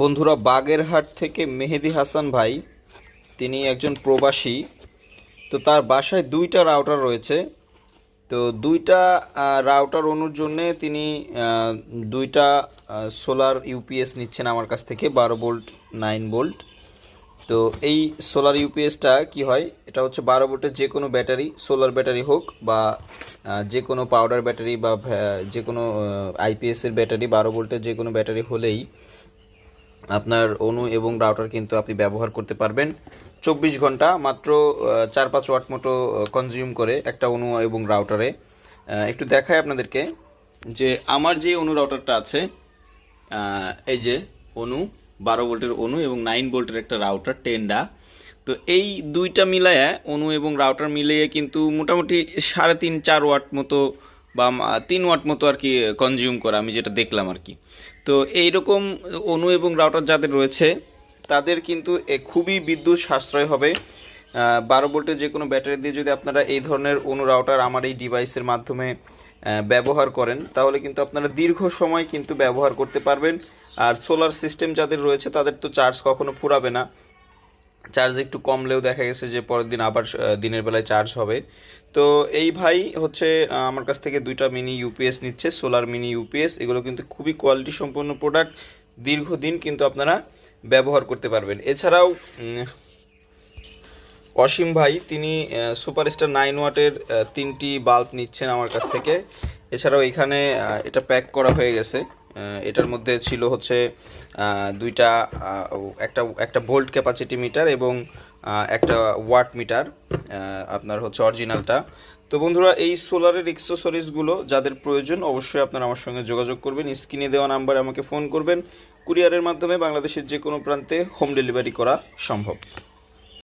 বন্ধুরা, বাগেরহাট থেকে মেহেদি হাসান ভাই, তিনি একজন প্রবাসী। তো তার বাসায় দুইটা রাউটার রয়েছে। তো দুইটা রাউটার অনুর জন্যে তিনি দুইটা সোলার ইউপিএস নিচ্ছেন আমার কাছ থেকে, 12 ভোল্ট 9 ভোল্ট। তো এই সোলার ইউপিএসটা কি হয়, এটা হচ্ছে 12 ভোল্টের যে কোনো ব্যাটারি, সোলার ব্যাটারি হোক বা যে কোনো পাউডার ব্যাটারি বা যে কোনো আইপিএসের ব্যাটারি, 12 ভোল্টের যে কোনো ব্যাটারি হলেই আপনার অনু এবং রাউটার কিন্তু আপনি ব্যবহার করতে পারবেন 24 ঘন্টা। মাত্র 4-5 ওয়াট মতো কনজিউম করে একটা অনু এবং রাউটারে। একটু দেখাই আপনাদেরকে যে আমার যে অনু রাউটারটা আছে, এই যে অনু, 12 ভোল্টের অনু এবং 9 ভোল্টের একটা রাউটার টেন্ডা। তো এই দুইটা মিলায়া, অনু এবং রাউটার মিলিয়ে কিন্তু মোটামুটি 3.5-4 ওয়াট মতো বা 3 ওয়াট মতো আর কি কনজিউম করে, আমি যেটা দেখলাম আর কি। তো এইরকম অনু এবং রাউটার যাদের রয়েছে তাদের কিন্তু খুবই বিদ্যুৎ সাশ্রয় হবে। 12 ভোল্টের যে কোনো ব্যাটারি দিয়ে যদি আপনারা এই ধরনের অনু রাউটার আমার এই ডিভাইসের মাধ্যমে ব্যবহার করেন, তাহলে কিন্তু আপনারা দীর্ঘ সময় কিন্তু ব্যবহার করতে পারবেন। আর সোলার সিস্টেম যাদের রয়েছে তাদের তো চার্জ কখনো ফুরাবে না। চার্জ একটু কমলেও দেখা গেছে যে পরের দিন আবার দিনের বেলায় চার্জ হবে। তো এই ভাই হচ্ছে আমার কাছ থেকে দুইটা মিনি ইউপিএস নিচ্ছে, সোলার মিনি ইউপিএস। এগুলো কিন্তু খুবই কোয়ালিটি সম্পন্ন প্রোডাক্ট, দীর্ঘদিন কিন্তু আপনারা ব্যবহার করতে পারবেন। এছাড়াও অসীম ভাই, তিনি সুপারস্টার 9 ওয়াটের 3টি বাল্ব নিচ্ছেন আমার কাছ থেকে। এছাড়াও এখানে এটা প্যাক করা হয়ে গেছে। এটার মধ্যে ছিল হচ্ছে দুইটা, একটা একটা ভোল্ট ক্যাপাসিটি মিটার এবং একটা ওয়াট মিটার, আপনার হচ্ছে অরিজিনালটা। তো বন্ধুরা, এই সোলারের এক্সেসরিজগুলো যাদের প্রয়োজন অবশ্যই আপনারা আমার সঙ্গে যোগাযোগ করবেন। স্ক্রিনে দেওয়া নাম্বারে আমাকে ফোন করবেন। কুরিয়ারের মাধ্যমে বাংলাদেশের যে কোনো প্রান্তে হোম ডেলিভারি করা সম্ভব।